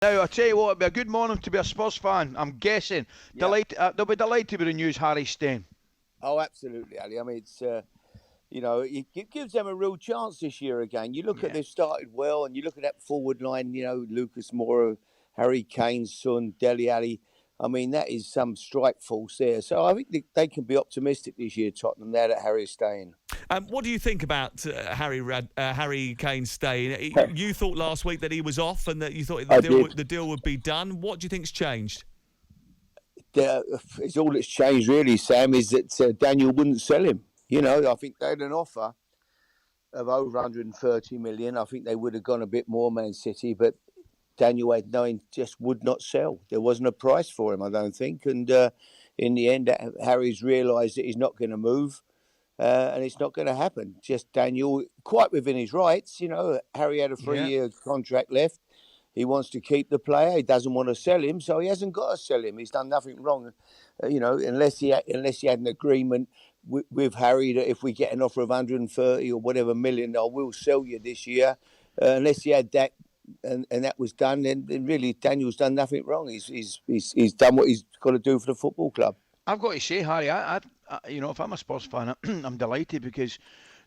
Now, I tell you what, it'll be a good morning to be a Spurs fan. I'm guessing. Yeah. They'll be delighted with the news Harry's staying. Oh, absolutely, Ali. I mean, it's it gives them a real chance this year again. You look at they've started well, and you look at that forward line. Lucas Moura, Harry Kane, Son, Dele Alli. I mean, that is some strike force there. So I think they can be optimistic this year, Tottenham, now that Harry's staying. What do you think about Harry Kane staying? You thought last week that he was off and that you thought the deal would be done. What do you think's changed? It's all that's changed, really, Sam, is that Daniel wouldn't sell him. I think they had an offer of over 130 million. I think they would have gone a bit more, Man City, but Daniel had knowing just would not sell. There wasn't a price for him, I don't think. And in the end, Harry's realised that he's not going to move. And it's not going to happen. Just Daniel, quite within his rights. Harry had a 3-year contract left. He wants to keep the player. He doesn't want to sell him, so he hasn't got to sell him. He's done nothing wrong, unless he had an agreement with Harry that if we get an offer of 130 or whatever million, I will sell you this year. Unless he had that, and that was done, then really Daniel's done nothing wrong. He's done what he's got to do for the football club. I've got to say, Harry, if I'm a Spurs fan, I'm delighted because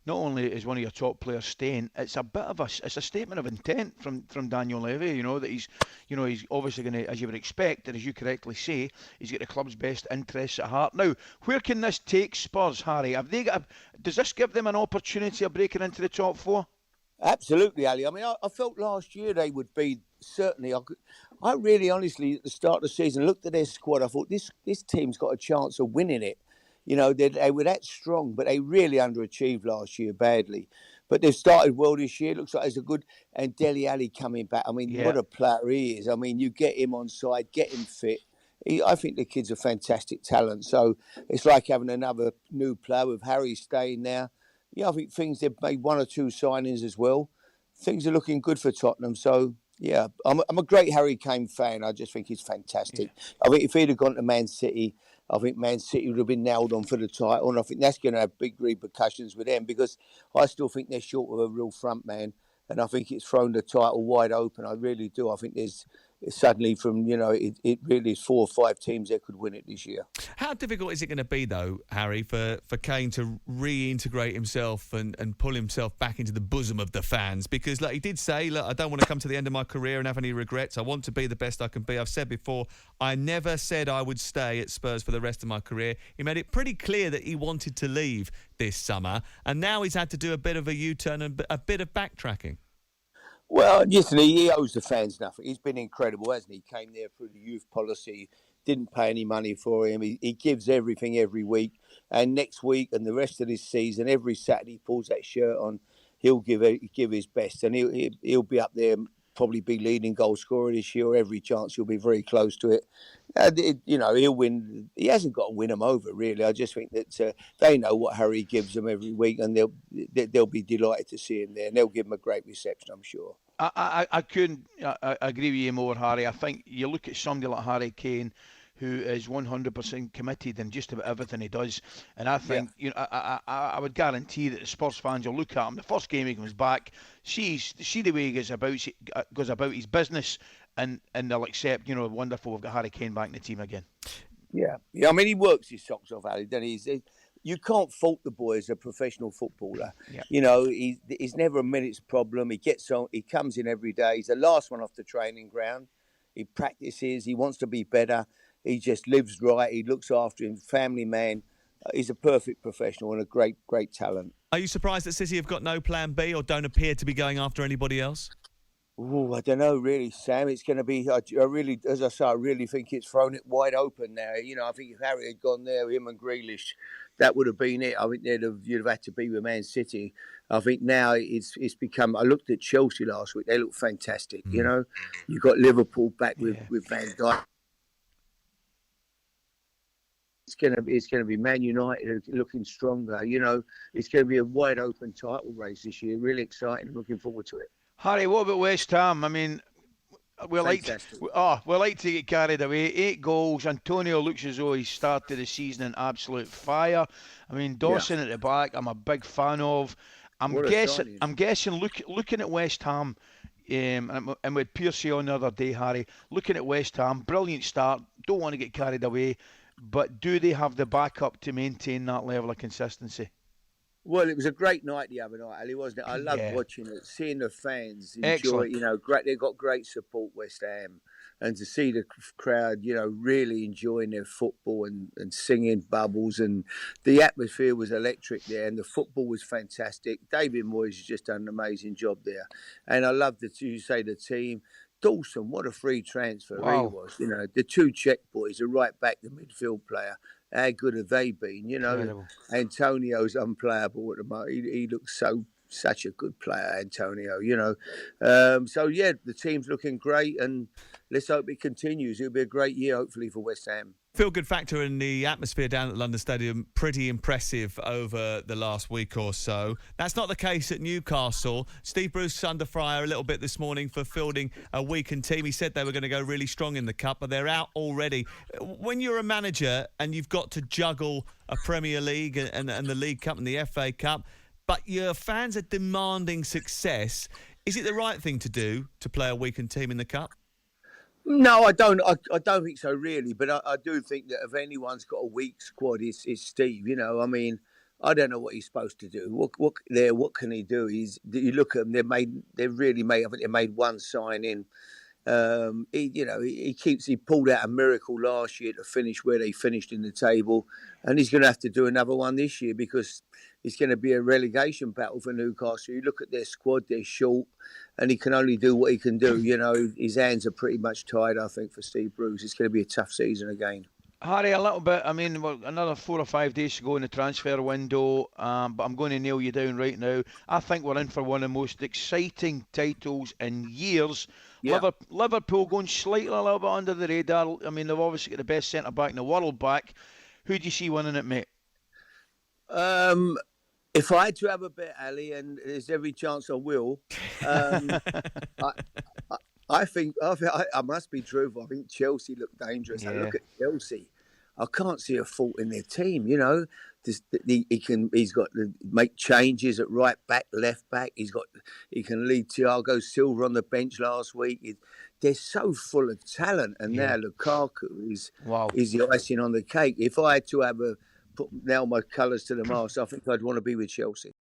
not only is one of your top players staying, it's a statement of intent from Daniel Levy. That he's obviously going to, as you would expect, and as you correctly say, he's got the club's best interests at heart. Now, where can this take Spurs, Harry? Does this give them an opportunity of breaking into the top four? Absolutely, Ali. I mean, I felt last year they would be certainly. I really, honestly, at the start of the season, looked at their squad. I thought this team's got a chance of winning it. They were that strong, but they really underachieved last year badly. But they've started well this year. It looks like there's a good. And Dele Alli coming back. I mean, what a player he is. I mean, you get him on side, get him fit. I think the kid's a fantastic talent. So it's like having another new player with Harry staying now. I think they've made 1 or 2 signings as well. Things are looking good for Tottenham. So, yeah, I'm a great Harry Kane fan. I just think he's fantastic. Yeah. I think if he'd have gone to Man City, I think Man City would have been nailed on for the title. And I think that's going to have big repercussions with them because I still think they're short of a real front man. And I think it's thrown the title wide open. I really do. I think there's suddenly from, it really is 4 or 5 teams that could win it this year. How difficult is it going to be, though, Harry, for Kane to reintegrate himself and pull himself back into the bosom of the fans? Because, like he did say, look, I don't want to come to the end of my career and have any regrets. I want to be the best I can be. I've said before, I never said I would stay at Spurs for the rest of my career. He made it pretty clear that he wanted to leave this summer, and now he's had to do a bit of a U-turn and a bit of backtracking. Well, listen, he owes the fans nothing. He's been incredible, hasn't he? Came there through the youth policy, didn't pay any money for him. He gives everything every week. And next week and the rest of this season, every Saturday he pulls that shirt on, he'll give his best. And he'll be up there, probably be leading goal scorer this year. Every chance he'll be very close to it. He'll win. He hasn't got to win them over, really. I just think that they know what Harry gives them every week, and they'll be delighted to see him there, and they'll give him a great reception, I'm sure. I couldn't agree with you more, Harry. I think you look at somebody like Harry Kane, who is 100% committed in just about everything he does, and I think I would guarantee that the Spurs fans will look at him the first game he comes back, see the way he goes about his business. And they'll accept, wonderful, we've got Harry Kane back in the team again. Yeah. I mean, he works his socks off, Ali, doesn't he? You can't fault the boy as a professional footballer. Yeah. He's never a minute's problem. He gets on, he comes in every day. He's the last one off the training ground. He practices. He wants to be better. He just lives right. He looks after him. Family man. He's a perfect professional and a great, great talent. Are you surprised that City have got no plan B or don't appear to be going after anybody else? Oh, I don't know, really, Sam. It's going to be, I really, as I say, I really think it's thrown it wide open now. I think if Harry had gone there, him and Grealish, that would have been it. I think you'd have had to be with Man City. I think now it's become, I looked at Chelsea last week, they look fantastic, You've got Liverpool back with Van Dijk. It's going to be Man United looking stronger, It's going to be a wide open title race this year. Really exciting. I'm looking forward to it. Harry, what about West Ham? I mean, we like to get carried away. 8 goals. Antonio looks as though he started the season in absolute fire. I mean, Dawson at the back, I'm a big fan of. I'm guessing. Looking at West Ham, And with Piercy on the other day, Harry, looking at West Ham, brilliant start. Don't want to get carried away, but do they have the backup to maintain that level of consistency? Well, it was a great night the other night, Ali, wasn't it? I loved Yeah, watching it, seeing the fans enjoy. excellent. You know, great. They got great support, West Ham, and to see the crowd, you know, really enjoying their football and singing bubbles, and the atmosphere was electric there, and the football was fantastic. David Moyes has just done an amazing job there, and I love that you say the team. Dawson, what a free transfer he Wow, was. You know, the two Czech boys, the right back, the midfield player. How good have they been? You know, incredible. Antonio's unplayable at the moment. He looks such a good player, Antonio. You know, so yeah, the team's looking great, and let's hope it continues. It'll be a great year, hopefully, for West Ham. Feel good factor in the atmosphere down at London Stadium, pretty impressive over the last week or so. That's not the case at Newcastle. Steve Bruce under fire a little bit this morning for fielding a weakened team. He said they were going to go really strong in the Cup, but they're out already. When you're a manager and you've got to juggle a Premier League and the League Cup and the FA Cup, but your fans are demanding success, is it the right thing to do to play a weakened team in the Cup? No, I don't. I don't think so, really. But I do think that if anyone's got a weak squad, it's Steve. You know, I mean, I don't know what he's supposed to do. What can he do? You look at them. They really made. I think they made one signing. He pulled out a miracle last year to finish where they finished in the table, and he's going to have to do another one this year because it's going to be a relegation battle for Newcastle. You look at their squad; they're short, and he can only do what he can do. You know, his hands are pretty much tied. I think for Steve Bruce, it's going to be a tough season again. Harry, a little bit. I mean, well, another 4 or 5 days to go in the transfer window, but I'm going to nail you down right now. I think we're in for one of the most exciting titles in years. Yeah. Liverpool going slightly a little bit under the radar. I mean, they've obviously got the best centre back in the world back. Who do you see winning it, mate? If I had to have a bet, Ali, and there's every chance I will, I, I think I must be truthful. I think Chelsea look dangerous. Yeah. I look at Chelsea. I can't see a fault in their team. You know, he's got to make changes at right back, left back. He can lead Thiago Silva on the bench last week. They're so full of talent, and now Lukaku is the icing on the cake. If I had to have put nail my colours to the mast, I think I'd want to be with Chelsea.